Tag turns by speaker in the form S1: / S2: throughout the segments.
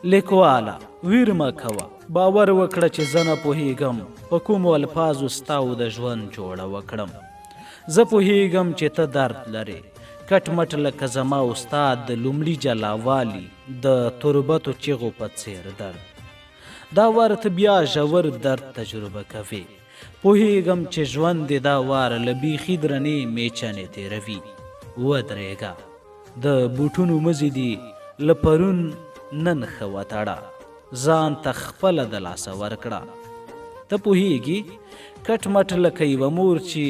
S1: لیکواله ویر مه کوه، باور وکړه چې زه نه پوهیږم په کومو الفاظو ستا او د ژوند جوړه وکړم. زه پوهیږم چې ته درد لرې، کټ مټ لکه زما استاد د لومړي جلاوالي د تربتو چغو په څیر درد. دا وار ته بیا ژور درد تجربه کوې. پوهیږم چې ژوند دې دا وار له بیخي درنې میچنې تېروي. ودرېږه، د بوټونو مزي دي له پرون نن ښه وتړه، ځان ته خپله د لاسه ورکړه. ته پوهیږي کټ مټ لکه یوه مور چې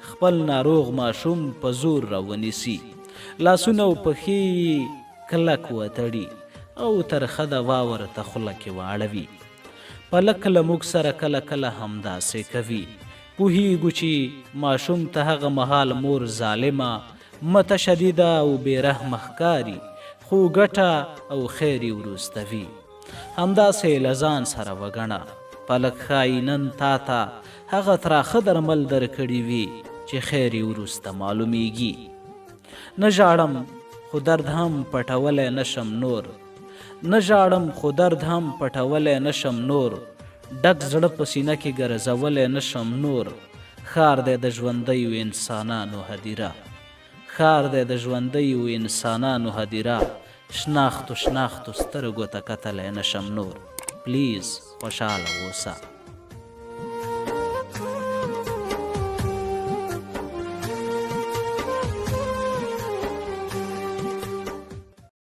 S1: خپل ناروغ ماشوم په زور راونیسي، لاسونه او پښې یې کلک وتړي او ترخه دوا ورته خوله کې واړوي. پلک له موږ سره کله کله همداسې کوي. پوهیږو چې ماشوم ته هغه مهال مور ظالمه، متشدده او بې رحمه ښکاري، خو ګټه او خیر یې وروسته وي. همداسې له ځان سره وګڼه، پلک ښایي نن تا ته هغه تراخه درمل درکړي وي چې خیر یې وروسته معلومیږي. نه ژاړم خو درد هم پټولی نشم نور، نه ژاړم خو درد هم پټولی نشم نور، ډک زړه په سینه کې ګرځولی نشم نور. ښار دی د ژوندیو انسانانو هدیره، ښار دی د ژوندیو انسانانو هدیره، شناختو سترګو ته کتلی نشم نور. پلیز خوشحاله اوسه.